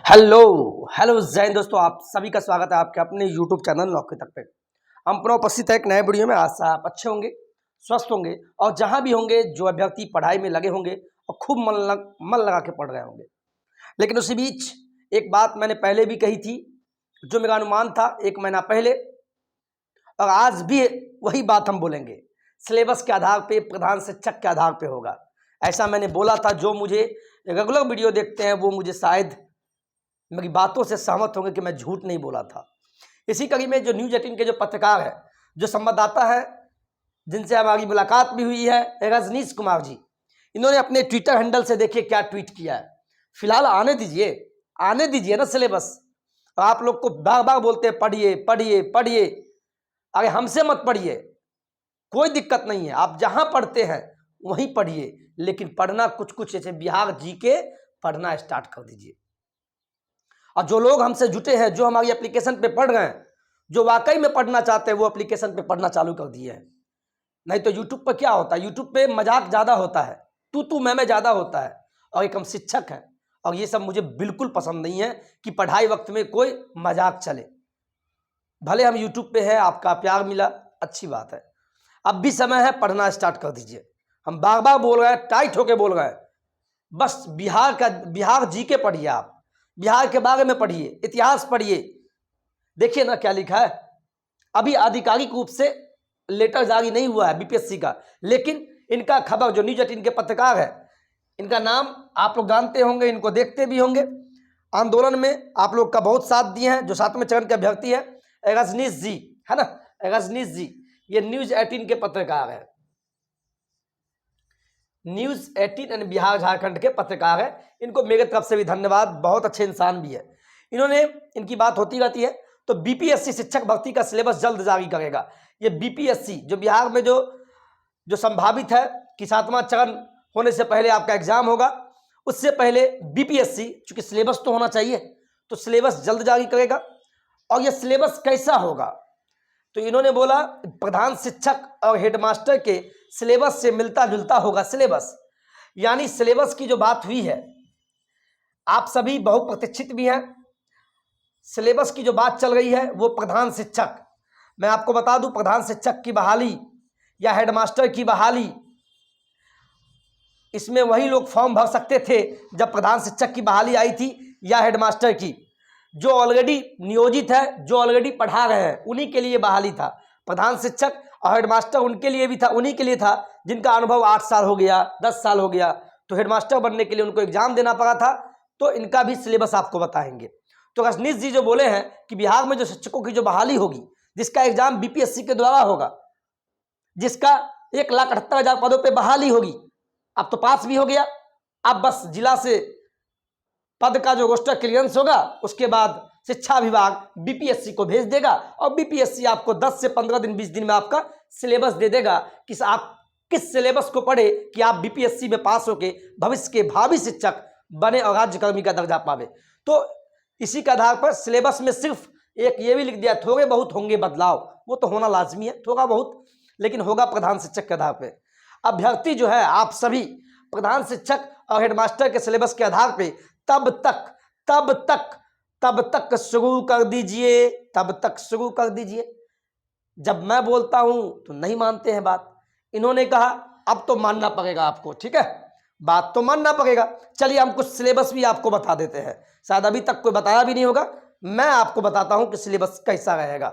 Hello hello जय हिंद दोस्तों, आप सभी का स्वागत है आपके अपने यूट्यूब चैनल नौकरी तक पे। हम पुनः उपस्थित है एक नए वीडियो में। आशा आप अच्छे होंगे, स्वस्थ होंगे और जहां भी होंगे जो अभ्यर्थी पढ़ाई में लगे होंगे और खूब मन लगा के पढ़ रहे होंगे। लेकिन उसी बीच एक बात मैंने पहले भी कही थी, जो मेरा अनुमान था 1 महीना पहले, और आज भी वही बात हम बोलेंगे। सिलेबस के आधार पे, प्रधान शिक्षक के आधार पे होगा, ऐसा मैंने बोला था। जो मुझे रेगुलर वीडियो देखते हैं वो मुझे शायद मेरी बातों से सहमत होंगे कि मैं झूठ नहीं बोला था। इसी कड़ी में जो न्यूज़18 के जो पत्रकार है, जो संवाददाता है, जिनसे हमारी मुलाकात भी हुई है, रजनीश कुमार जी, इन्होंने अपने ट्विटर हैंडल से देखिए क्या ट्वीट किया है। फिलहाल आने दीजिए ना सिलेबस। आप लोग को बार बार बोलते हैं पढ़िए पढ़िए पढ़िए, अरे हमसे मत पढ़िए, कोई दिक्कत नहीं है, आप जहां पढ़ते हैं वहीं पढ़िए, लेकिन पढ़ना कुछ कुछ ऐसे बिहार जी के पढ़ना स्टार्ट कर दीजिए। और जो लोग हमसे जुटे हैं, जो हमारी एप्लीकेशन पे पढ़ रहे हैं, जो वाकई में पढ़ना चाहते हैं, वो एप्लीकेशन पे पढ़ना चालू कर दिए हैं। नहीं तो यूट्यूब पर क्या होता है, यूट्यूब पे मजाक ज़्यादा होता है, तू मैं ज़्यादा होता है, और एक हम शिक्षक हैं और ये सब मुझे बिल्कुल पसंद नहीं है कि पढ़ाई वक्त में कोई मजाक चले। भले हम यूट्यूब पे है, आपका प्यार मिला, अच्छी बात है, अब भी समय है, पढ़ना स्टार्ट कर दीजिए। हम बार बार बोल रहे हैं, टाइट होके बोल रहे हैं, बस बिहार जी के पढ़िए, आप बिहार के बारे में पढ़िए, इतिहास पढ़िए। देखिए ना क्या लिखा है। अभी आधिकारिक रूप से लेटर जारी नहीं हुआ है बीपीएससी का, लेकिन इनका खबर, जो न्यूज़18 के पत्रकार है, इनका नाम आप लोग जानते होंगे, इनको देखते भी होंगे। आंदोलन में आप लोग का बहुत साथ दिए हैं, जो 7वें चरण के अभ्यर्थी है रजनीश जी, है ना, रजनीश जी, ये न्यूज़18 के पत्रकार है, न्यूज़18 एंड बिहार झारखंड के पत्रकार है। इनको मेरे तरफ से भी धन्यवाद, बहुत अच्छे इंसान भी है। इन्होंने, इनकी बात होती रहती है। तो बीपीएससी शिक्षक भर्ती का सिलेबस जल्द जारी करेगा। ये बीपीएससी जो बिहार में जो संभावित है कि 7वां चरण होने से पहले आपका एग्जाम होगा, उससे पहले बीपीएससी, चूंकि सिलेबस तो होना चाहिए, तो सिलेबस जल्द जारी करेगा। और यह सिलेबस कैसा होगा, तो इन्होंने बोला प्रधान शिक्षक और हेडमास्टर के सिलेबस से मिलता जुलता होगा सिलेबस। यानी सिलेबस की जो बात हुई है, आप सभी बहुप्रतीक्षित भी हैं, सिलेबस की जो बात चल रही है वो प्रधान शिक्षक, मैं आपको बता दूं, प्रधान शिक्षक की बहाली या हेडमास्टर की बहाली, इसमें वही लोग फॉर्म भर सकते थे जब प्रधान शिक्षक की बहाली आई थी, या हेडमास्टर की, जो ऑलरेडी नियोजित है, जो ऑलरेडी पढ़ा रहे हैं, उन्हीं के लिए बहाली था। प्रधान शिक्षक और हेडमास्टर उनके लिए भी था, उन्हीं के लिए था जिनका अनुभव 8 साल हो गया, 10 साल हो गया, तो हेडमास्टर बनने के लिए उनको एग्जाम देना पड़ा था। तो इनका भी सिलेबस आपको बताएंगे। तो रजनीश जी जो बोले हैं कि बिहार में जो शिक्षकों की जो बहाली होगी, जिसका एग्जाम बीपीएससी के द्वारा होगा, जिसका 1,78,000 पदों पर बहाली होगी, अब तो पास भी हो गया, अब बस जिला से पद का जो रोस्टर क्लियरेंस होगा, उसके बाद शिक्षा विभाग बीपीएससी को भेज देगा और बीपीएससी आपको 10 से 15 दिन 20 दिन में आपका सिलेबस दे देगा कि आप किस सिलेबस को पढ़े कि आप बीपीएससी में पास होके भविष्य के भावी शिक्षक बने और राज्यकर्मी का दर्जा पावे। तो इसी के आधार पर सिलेबस में सिर्फ एक ये भी लिख दिया, थोड़े बहुत होंगे बदलाव, वो तो होना लाजमी है, थोड़ा बहुत, लेकिन होगा प्रधान शिक्षक के आधार पर। अभ्यर्थी जो है, आप सभी प्रधान शिक्षक और हेडमास्टर के सिलेबस के आधार पर तब तक शुरू कर दीजिए, तब तक शुरू कर दीजिए। जब मैं बोलता हूं तो नहीं मानते हैं बात, इन्होंने कहा अब तो मानना पड़ेगा आपको, ठीक है, बात तो मानना पड़ेगा। चलिए हम कुछ सिलेबस भी आपको बता देते हैं, शायद अभी तक कोई बताया भी नहीं होगा, मैं आपको बताता हूं कि सिलेबस कैसा रहेगा।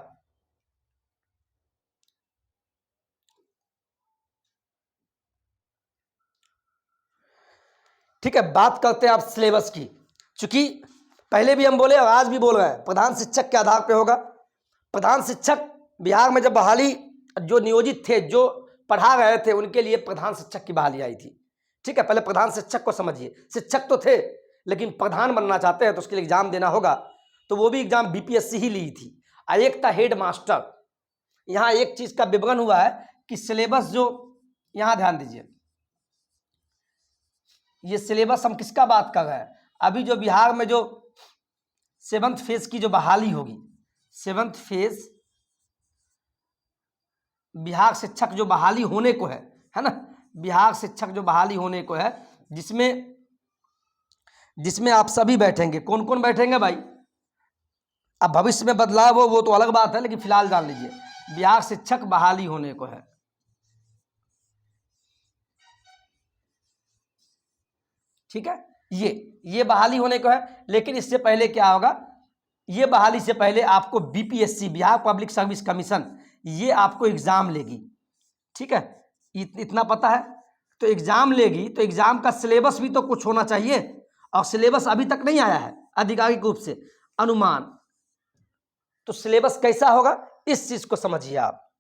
ठीक है, बात करते हैं आप सिलेबस की। चूंकि पहले भी हम बोले और आज भी बोल रहे हैं, प्रधान शिक्षक के आधार पे होगा। प्रधान शिक्षक बिहार में जब बहाली, जो नियोजित थे, जो पढ़ा रहे थे, उनके लिए प्रधान शिक्षक की बहाली आई थी। ठीक है, पहले प्रधान शिक्षक को समझिए, शिक्षक तो थे लेकिन प्रधान बनना चाहते हैं तो उसके लिए एग्जाम देना होगा, तो वो भी एग्जाम बीपीएससी ही ली थी। और एक था हेड मास्टर। यहाँ एक चीज का विवरण हुआ है कि सिलेबस जो, यहाँ ध्यान दीजिए, ये सिलेबस हम किसका बात कर रहे हैं, अभी जो बिहार में जो 7th फेज की जो बहाली होगी, 7th फेज बिहार शिक्षक जो बहाली होने को है ना, बिहार शिक्षक जो बहाली होने को है, जिसमें जिसमें आप सभी बैठेंगे। कौन कौन बैठेंगे भाई? अब भविष्य में बदलाव हो वो तो अलग बात है, लेकिन फिलहाल जान लीजिए बिहार शिक्षक बहाली होने को है। ठीक है, ये बहाली होने को है। लेकिन इससे पहले क्या होगा, ये बहाली से पहले आपको BPSC, Bihar public service commission, ये आपको एग्जाम लेगी। ठीक है, इतना पता है। तो एग्जाम लेगी तो एग्जाम का सिलेबस भी तो कुछ होना चाहिए, और सिलेबस अभी तक नहीं आया है आधिकारिक रूप से। अनुमान, तो सिलेबस कैसा होगा इस चीज को समझिए आप।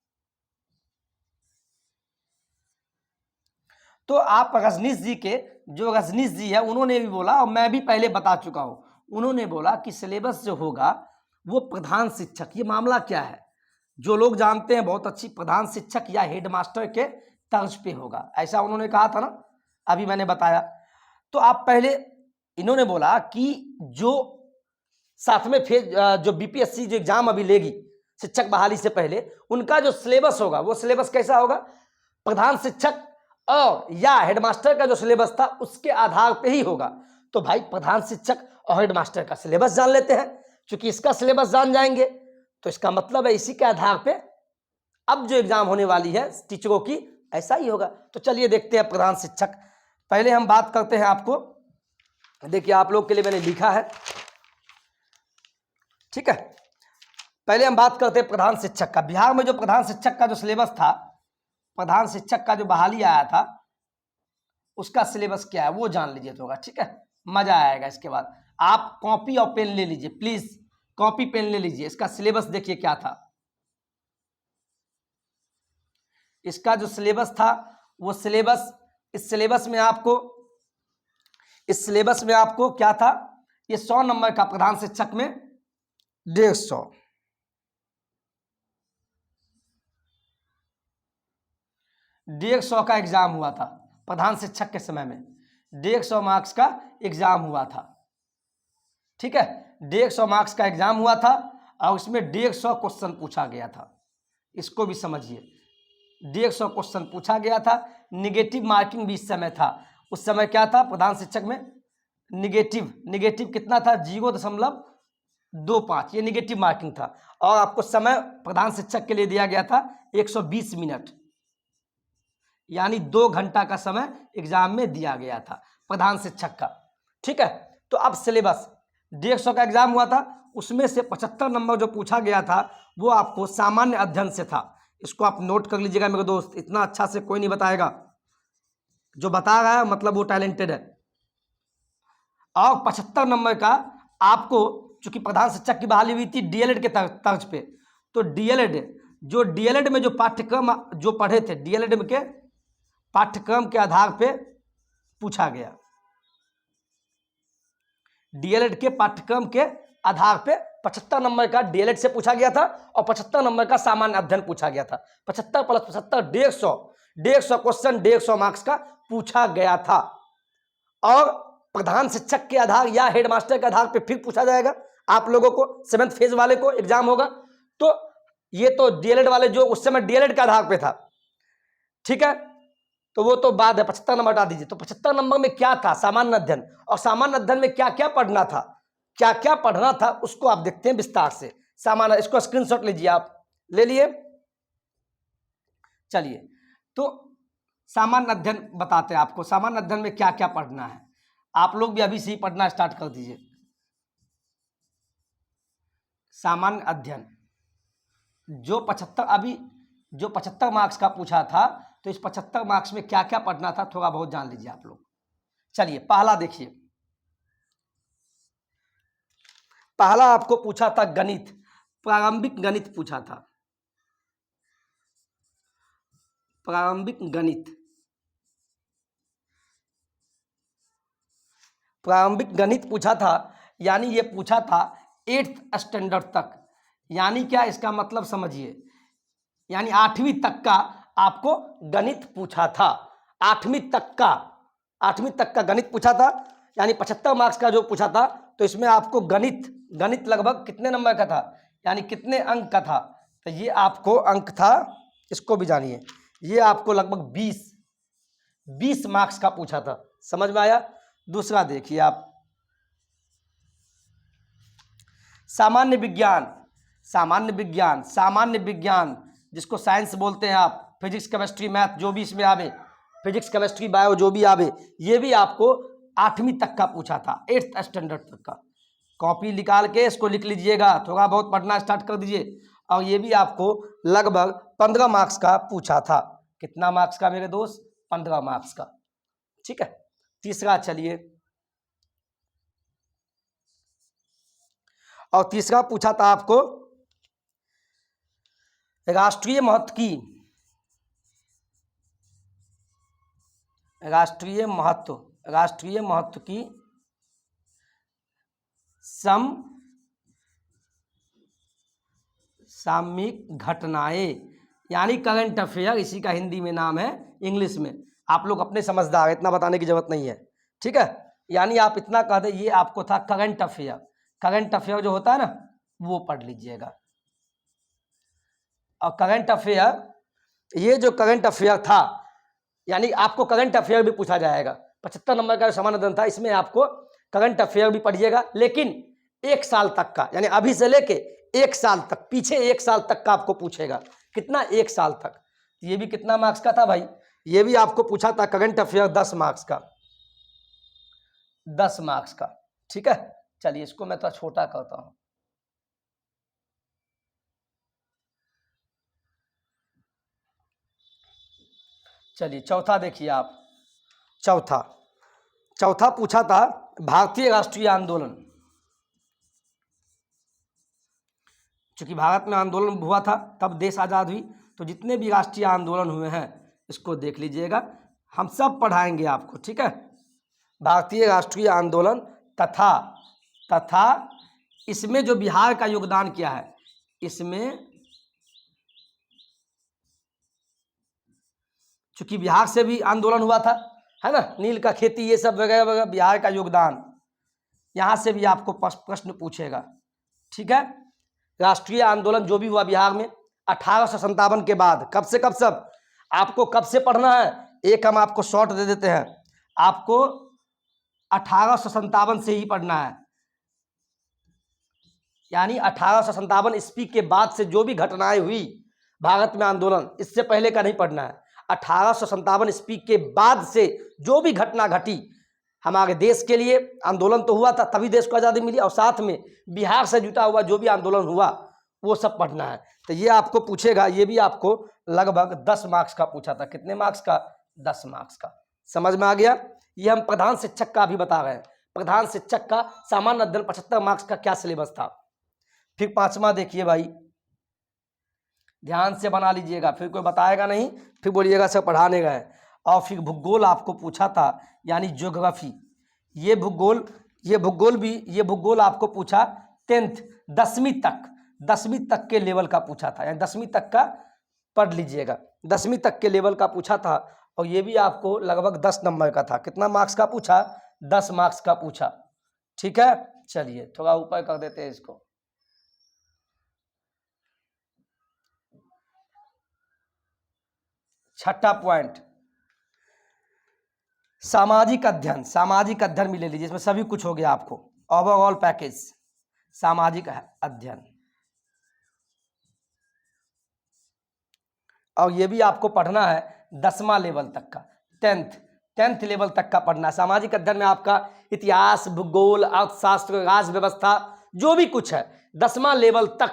तो आप रजनीश जी के, जो रजनीश जी है उन्होंने भी बोला, और मैं भी पहले बता चुका हूं, उन्होंने बोला कि सिलेबस जो होगा वो प्रधान शिक्षक, ये मामला क्या है जो लोग जानते हैं बहुत अच्छी, प्रधान शिक्षक या हेडमास्टर के तर्ज पे होगा, ऐसा उन्होंने कहा था ना, अभी मैंने बताया। तो आप पहले, इन्होंने बोला कि जो सातवें फेज, जो बीपीएससी जो एग्जाम अभी लेगी शिक्षक बहाली से पहले, उनका जो सिलेबस होगा वो सिलेबस कैसा होगा, प्रधान शिक्षक और या हेडमास्टर का जो सिलेबस था उसके आधार पे ही होगा। तो भाई प्रधान शिक्षक और हेडमास्टर का सिलेबस जान लेते हैं। क्योंकि इसका सिलेबस जान जाएंगे तो इसका मतलब है इसी के आधार पे अब जो एग्जाम होने वाली है टीचरों की, ऐसा ही होगा। तो चलिए देखते हैं प्रधान शिक्षक। पहले हम बात करते हैं, आपको देखिए आप लोग के लिए मैंने लिखा है। ठीक है, पहले हम बात करते हैं प्रधान शिक्षक का। बिहार में जो प्रधान शिक्षक का जो सिलेबस था, प्रधान शिक्षक का जो बहाली आया था उसका सिलेबस क्या है वो जान लीजिए थोड़ा। ठीक है, मजा आएगा। इसके बाद आप कॉपी और पेन ले लीजिए, प्लीज कॉपी पेन ले लीजिए। इसका सिलेबस देखिए क्या था। इसका जो सिलेबस था वो सिलेबस, इस सिलेबस में आपको क्या था, ये 100 नंबर का प्रधान शिक्षक में 150, 150 का एग्जाम हुआ था प्रधान शिक्षक के समय में, 150 मार्क्स का एग्जाम हुआ था। ठीक है, 150 मार्क्स का एग्जाम हुआ था और उसमें 150 क्वेश्चन पूछा गया था। इसको भी समझिए, 150 क्वेश्चन पूछा गया था। निगेटिव मार्किंग भी इस समय था। उस समय क्या था प्रधान शिक्षक में, निगेटिव कितना था, 0.25, ये निगेटिव मार्किंग था। और आपको समय प्रधान शिक्षक के लिए दिया गया था 120 मिनट, यानी 2 घंटा का समय एग्जाम में दिया गया था प्रधान शिक्षक का। ठीक है, तो अब सिलेबस 150 का एग्जाम हुआ था, उसमें से 75 नंबर जो पूछा गया था वो आपको सामान्य अध्ययन से था। इसको आप नोट कर लीजिएगा मेरे दोस्त, इतना अच्छा से कोई नहीं बताएगा, जो बता रहा है मतलब वो टैलेंटेड है। और 75 नंबर का आपको, चूंकि प्रधान शिक्षक की बहाली हुई थी डीएलएड के तर्ज पे, तो डीएलएड में जो पाठ्यक्रम जो पढ़े थे, डीएलएड के पाठ्यक्रम के आधार पे पूछा गया। डीएलएड के पाठ्यक्रम के आधार पे 75 नंबर का डीएलएड से पूछा गया था और 75 नंबर का सामान्य अध्ययन पूछा गया था। 75 प्लस 75 150 क्वेश्चन, 150 मार्क्स का पूछा गया था। और प्रधान शिक्षक के आधार या हेडमास्टर के आधार पे फिर पूछा जाएगा आप लोगों को, 7th फेज वाले को एग्जाम होगा। तो ये तो डीएलएड वाले जो उस समय डीएलएड के आधार पे था। ठीक है, तो वो तो बाद है, 75 नंबर हटा दीजिए। तो 75 नंबर में क्या था, सामान्य अध्ययन, और सामान्य अध्ययन में क्या क्या पढ़ना था, क्या क्या पढ़ना था उसको आप देखते हैं विस्तार से। सामान्य, इसको स्क्रीनशॉट लीजिए, आप ले लिए। चलिए, तो सामान्य अध्ययन बताते हैं आपको, सामान्य अध्ययन में क्या क्या पढ़ना है। आप लोग भी अभी से ही पढ़ना स्टार्ट कर दीजिए। सामान्य अध्ययन जो 75 मार्क्स का पूछा था, तो इस 75 मार्क्स में क्या क्या पढ़ना था थोड़ा बहुत जान लीजिए आप लोग। चलिए, पहला देखिए, पहला आपको पूछा था गणित, प्रारंभिक गणित पूछा था। प्रारंभिक गणित पूछा था, यानी ये पूछा था 8th स्टैंडर्ड तक। यानी क्या, इसका मतलब समझिए, यानी 8वीं तक का आपको गणित पूछा था। 8वीं तक का गणित पूछा था, यानी 75 मार्क्स का जो पूछा था। तो इसमें आपको गणित लगभग कितने नंबर का था, यानी कितने अंक का था, तो ये आपको अंक था, इसको भी जानिए, ये आपको लगभग 20 मार्क्स का पूछा था। समझ में आया। दूसरा देखिए आप, सामान्य विज्ञान, सामान्य विज्ञान, सामान्य विज्ञान जिसको साइंस बोलते हैं आप, फिजिक्स केमिस्ट्री मैथ जो भी इसमें आवे, फिजिक्स केमिस्ट्री बायो जो भी आवे, ये भी आपको 8वीं तक का पूछा था, 8th स्टैंडर्ड तक का। कॉपी निकाल के इसको लिख लीजिएगा, थोड़ा बहुत पढ़ना स्टार्ट कर दीजिए। और ये भी आपको लगभग 15 मार्क्स का पूछा था। कितना मार्क्स का मेरे दोस्त? 15 मार्क्स का। ठीक है, तीसरा चलिए, और तीसरा पूछा था आपको राष्ट्रीय महत्व की, राष्ट्रीय महत्व की समसामयिक घटनाएं, यानी करंट अफेयर, इसी का हिंदी में नाम है, इंग्लिश में। आप लोग अपने समझदार, इतना बताने की जरूरत नहीं है। ठीक है, यानी आप इतना कह दे, ये आपको था करंट अफेयर। करंट अफेयर जो होता है ना, वो पढ़ लीजिएगा। और करंट अफेयर, ये जो करंट अफेयर था, यानी आपको करंट अफेयर भी पूछा जाएगा। 75 नंबर का समाधान था, इसमें आपको करंट अफेयर भी पढ़िएगा, लेकिन 1 साल तक का, यानी अभी से लेके 1 साल तक, पीछे 1 साल तक का आपको पूछेगा। कितना? 1 साल तक। ये भी कितना मार्क्स का था भाई? ये भी आपको पूछा था करंट अफेयर 10 मार्क्स का, 10 मार्क्स का। ठीक है, चलिए इसको मैं थोड़ा छोटा करता हूं। चलिए चौथा देखिए आप, चौथा पूछा था भारतीय राष्ट्रीय आंदोलन। चूंकि भारत में आंदोलन हुआ था, तब देश आज़ाद हुई, तो जितने भी राष्ट्रीय आंदोलन हुए हैं इसको देख लीजिएगा, हम सब पढ़ाएंगे आपको। ठीक है, भारतीय राष्ट्रीय आंदोलन तथा इसमें जो बिहार का योगदान क्या है, इसमें चूंकि बिहार से भी आंदोलन हुआ था, है ना, नील का खेती, ये सब वगैरह वगैरह, बिहार का योगदान, यहां से भी आपको प्रश्न पूछेगा। ठीक है, राष्ट्रीय आंदोलन जो भी हुआ बिहार में 1857 के बाद, कब से कब सब आपको कब से पढ़ना है, एक हम आपको शॉर्ट दे देते हैं, आपको 1857 से ही पढ़ना है। यानी 1857 ईस्वी के बाद से जो भी घटनाएं हुई भारत में आंदोलन, इससे पहले का नहीं पढ़ना है। 1857 ईस्वी के बाद से जो भी घटना घटी हमारे देश के लिए, आंदोलन तो हुआ था तभी देश को आज़ादी मिली, और साथ में बिहार से जुटा हुआ जो भी आंदोलन हुआ वो सब पढ़ना है। तो ये आपको पूछेगा, ये भी आपको लगभग 10 मार्क्स का पूछा था। कितने मार्क्स का? 10 मार्क्स का। समझ में आ गया? ये हम प्रधान शिक्षक का भी बता रहे हैं, प्रधान शिक्षक का सामान्य अध्ययन 75 मार्क्स का क्या सिलेबस था। फिर 5वां देखिए भाई, ध्यान से बना लीजिएगा, फिर कोई बताएगा नहीं, फिर बोलिएगा सर पढ़ाने गए। और फिर भूगोल आपको पूछा था, यानी ज्योग्राफी। ये भूगोल आपको पूछा 10th 10वीं तक के लेवल का पूछा था, यानी 10वीं तक का पढ़ लीजिएगा, 10वीं तक के लेवल का पूछा था। और ये भी आपको लगभग 10 नंबर का था। कितना मार्क्स का पूछा? 10 मार्क्स का पूछा। ठीक है, चलिए थोड़ा ऊपर कर देते हैं इसको। छठा पॉइंट, सामाजिक अध्ययन भी ले लीजिए, इसमें सभी कुछ हो गया आपको, ओवरऑल पैकेज, सामाजिक अध्ययन। और ये भी आपको पढ़ना है 10वां लेवल तक का, 10th लेवल तक का पढ़ना है। सामाजिक अध्ययन में आपका इतिहास, भूगोल, अर्थशास्त्र, राज्य व्यवस्था, जो भी कुछ है 10वां लेवल तक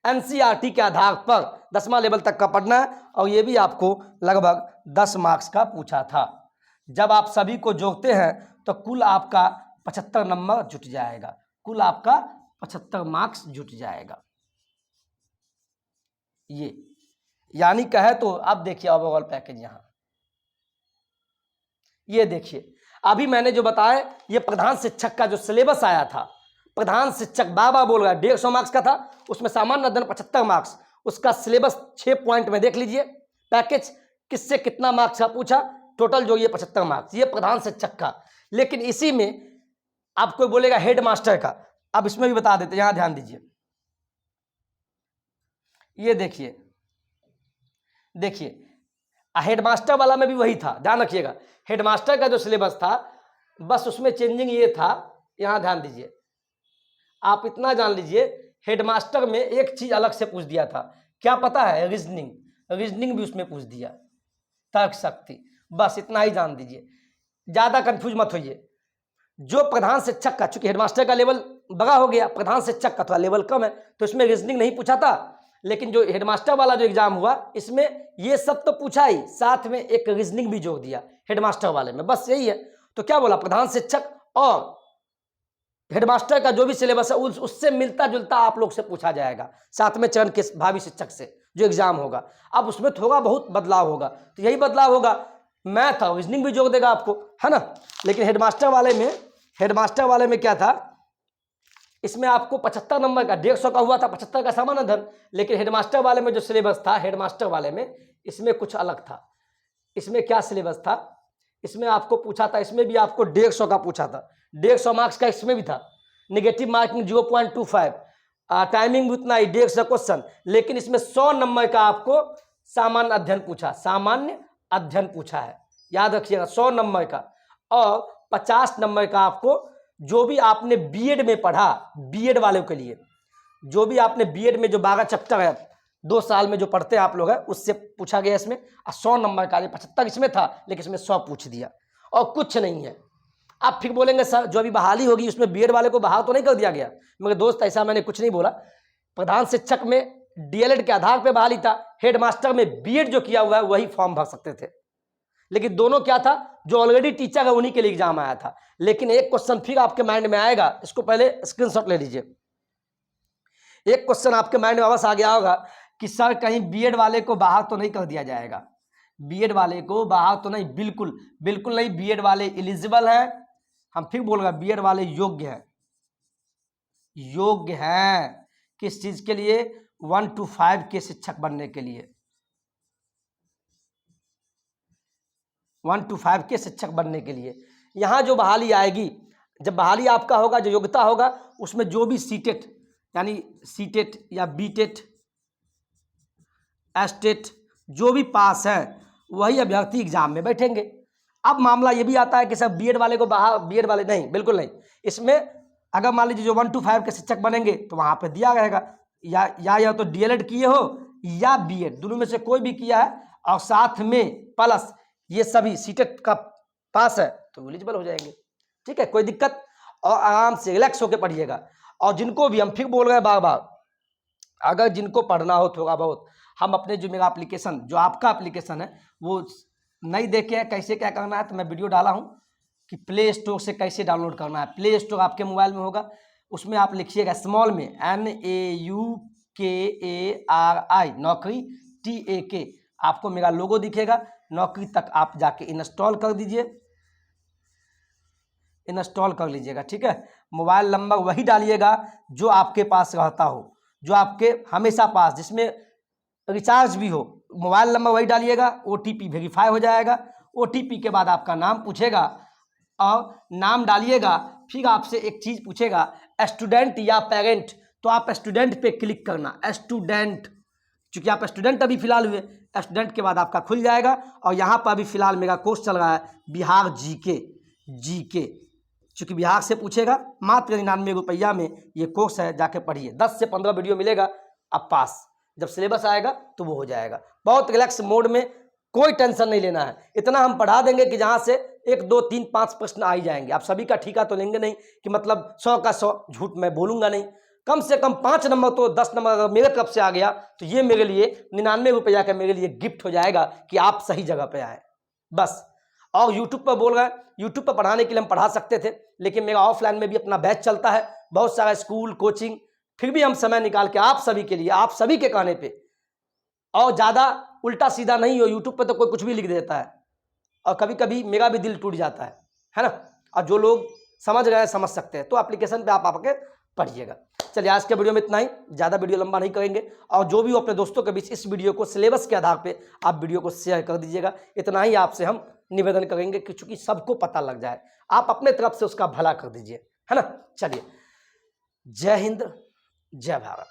एनसीईआरटी के आधार पर 10वां लेवल तक का पढ़ना है। और ये भी आपको लगभग 10 मार्क्स का पूछा था। जब आप सभी को जोड़ते हैं तो कुल आपका 75 नंबर जुट जाएगा, कुल आपका 75 मार्क्स जुट जाएगा। ये यानी कहे तो अब देखिए ओवरऑल पैकेज, यहां ये देखिए, अभी मैंने जो बताया ये प्रधान शिक्षक का जो सिलेबस आया था, प्रधान शिक्षक बाबा बोल रहा है 150 मार्क्स का था, उसमें सामान्य अध्ययन 75 मार्क्स, उसका सिलेबस 6 पॉइंट में देख लीजिए, पैकेज किससे कितना मार्क्स का पूछा, टोटल जो ये 75 मार्क्स, ये प्रधान शिक्षक का। लेकिन इसी में आपको बोलेगा हेड मास्टर का, अब इसमें भी बता देते, यहां ध्यान दीजिए, ये देखिए हेडमास्टर वाला में भी वही था, ध्यान रखिएगा, हेडमास्टर का जो सिलेबस था बस उसमें चेंजिंग ये था, यहां ध्यान दीजिए, आप इतना जान लीजिए, हेडमास्टर में एक चीज अलग से पूछ दिया था, क्या पता है? रीजनिंग, रीजनिंग भी उसमें पूछ दिया, तर्क शक्ति। बस इतना ही जान दीजिए, ज्यादा कंफ्यूज मत होइए। जो प्रधान शिक्षक का, चूंकि हेडमास्टर का लेवल बड़ा हो गया, प्रधान शिक्षक का थोड़ा लेवल कम है, तो इसमें रीजनिंग नहीं पूछा था। लेकिन जो हेडमास्टर वाला जो एग्जाम हुआ, इसमें ये सब तो पूछा ही, साथ में एक रीजनिंग भी जोड़ दिया हेडमास्टर वाले में। बस यही है। तो क्या बोला? प्रधान शिक्षक और हेडमास्टर का जो भी सिलेबस है उससे मिलता जुलता आप लोग से पूछा जाएगा, साथ में चरण के भावी शिक्षक से जो एग्जाम होगा। अब उसमें थोड़ा बहुत बदलाव होगा, तो यही बदलाव होगा, मैथ और रीजनिंग भी जोड़ देगा आपको, है ना। लेकिन हेडमास्टर वाले में क्या था? इसमें आपको 75 नंबर का, 150 का हुआ था, 75 का सामान्य धन। लेकिन हेडमास्टर वाले में जो सिलेबस था, हेडमास्टर वाले में इसमें कुछ अलग था। इसमें क्या सिलेबस था? इसमें आपको पूछा था, इसमें भी आपको 150 का पूछा था, 150 मार्क्स का इसमें भी था, नेगेटिव मार्किंग 0.25, टाइमिंग भी उतना ही, 150 क्वेश्चन। लेकिन इसमें 100 नंबर का आपको सामान्य अध्ययन पूछा, सामान्य अध्ययन पूछा है, याद रखिएगा, 100 नंबर का। और 50 नंबर का आपको जो भी आपने बीएड में पढ़ा, बीएड वालों के लिए जो भी आपने बीएड में जो 12 चैप्टर है 2 साल में जो पढ़ते हैं आप लोग, है उससे पूछा गया इसमें। 100 नंबर का, 75 इसमें था, लेकिन इसमें 100 पूछ दिया और कुछ नहीं है। आप फिर बोलेंगे सर जो अभी बहाली होगी उसमें बीएड वाले को बहाल तो नहीं कर दिया गया? मेरे दोस्त ऐसा मैंने कुछ नहीं बोला। प्रधान शिक्षक में डीएलएड के आधार पर बहाली था, हेडमास्टर में बीएड जो किया हुआ है वही फॉर्म भर सकते थे। लेकिन दोनों क्या था? जो ऑलरेडी टीचर है उन्हीं के लिए एग्जाम आया था। लेकिन एक क्वेश्चन फिर आपके माइंड में आएगा, इसको पहले स्क्रीनशॉट ले लीजिए। एक क्वेश्चन आपके माइंड में वापस आ गया होगा कि सर कहीं बीएड वाले को बाहर तो नहीं कर दिया जाएगा? बीएड वाले को बाहर तो नहीं, बिल्कुल बिल्कुल नहीं। बीएड वाले एलिजिबल हैं, हम फिर बोल रहे हैं, बीएड वाले योग्य हैं, योग्य हैं किस चीज के लिए? 1 to 5 के शिक्षक बनने के लिए, 1 to 5 के शिक्षक बनने के लिए। यहां जो बहाली आएगी, जब बहाली आपका होगा, जो योग्यता होगा, उसमें जो भी सीटेट यानी सीटेट या बीटेट, एस्टेट जो भी पास है वही अभ्यर्थी एग्जाम में बैठेंगे। अब मामला ये भी आता है कि सब बीएड वाले को बाहर, बीएड वाले नहीं, बिल्कुल नहीं। इसमें अगर मान लीजिए जो 1 to 5 के शिक्षक बनेंगे तो वहां पे दिया रहेगा या तो डीएलएड किए हो या बीएड, दोनों में से कोई भी किया है, और साथ में प्लस ये सभी सीटेट का पास है तो एलिजिबल हो जाएंगे। ठीक है, कोई दिक्कत, और आराम से रिलैक्स होकर पढ़िएगा। और जिनको भी, हम फिर बोल रहे हैं बार बार, अगर जिनको पढ़ना हो थोड़ा बहुत, हम अपने जो मेरा एप्लीकेशन, जो आपका एप्लीकेशन है वो नहीं देखे कैसे क्या करना है, तो मैं वीडियो डाला हूं कि प्ले स्टोर से कैसे डाउनलोड करना है। प्ले स्टोर आपके मोबाइल में होगा, उसमें आप लिखिएगा स्मॉल में NAUKARI, नौकरी TAK, आपको मेरा लोगो दिखेगा, नौकरी तक आप जाके इंस्टॉल कर दीजिए, इंस्टॉल कर लीजिएगा। ठीक है, मोबाइल नंबर वही डालिएगा जो आपके पास रहता हो, जो आपके हमेशा पास, जिसमें रिचार्ज भी हो, मोबाइल नंबर वही डालिएगा। OTP वेरीफाई हो जाएगा, OTP के बाद आपका नाम पूछेगा और नाम डालिएगा, फिर आपसे एक चीज़ पूछेगा स्टूडेंट या पेरेंट, तो आप स्टूडेंट पे क्लिक करना, स्टूडेंट, चूंकि आप स्टूडेंट अभी फिलहाल हुए, स्टूडेंट के बाद आपका खुल जाएगा। और यहाँ पर अभी फिलहाल मेरा कोर्स चल रहा है बिहार जीके, चूंकि बिहार से पूछेगा, मात्र 99 रुपया में ये कोर्स है, जाके पढ़िए, 10 से 15 वीडियो मिलेगा, आप पास। जब सिलेबस आएगा तो वो हो जाएगा। बहुत रिलैक्स मोड में, कोई टेंशन नहीं लेना है। इतना हम पढ़ा देंगे कि जहाँ से 1 2 3 5 प्रश्न आ ही जाएंगे। आप सभी का ठीका तो लेंगे नहीं कि मतलब 100 का 100 झूठ मैं बोलूँगा नहीं, कम से कम 5 नंबर तो 10 नंबर अगर मेरे तरफ से आ गया तो ये मेरे लिए 99 रुपया का मेरे लिए गिफ्ट हो जाएगा कि आप सही जगह पे आए बस। और यूट्यूब पर बोल रहे हैं, यूट्यूब पर पढ़ाने के लिए हम पढ़ा सकते थे, लेकिन मेरा ऑफलाइन में भी अपना बैच चलता है, बहुत सारा स्कूल कोचिंग, फिर भी हम समय निकाल के आप सभी के लिए, आप सभी के कहने पे, और ज़्यादा उल्टा सीधा नहीं हो। यूट्यूब पे तो कोई कुछ भी लिख देता है और कभी कभी मेरा भी दिल टूट जाता है ना। और जो लोग समझ गए समझ सकते हैं, तो एप्लीकेशन पे आप आके पढ़िएगा। चलिए आज के वीडियो में इतना ही, ज़्यादा वीडियो लंबा नहीं करेंगे। और जो भी अपने दोस्तों के बीच इस वीडियो को सिलेबस के आधार पे आप वीडियो को शेयर कर दीजिएगा। इतना ही आपसे हम निवेदन करेंगे कि चूंकि सबको पता लग जाए, आप अपने तरफ से उसका भला कर दीजिए, है ना। चलिए, जय हिंद, जय भारत।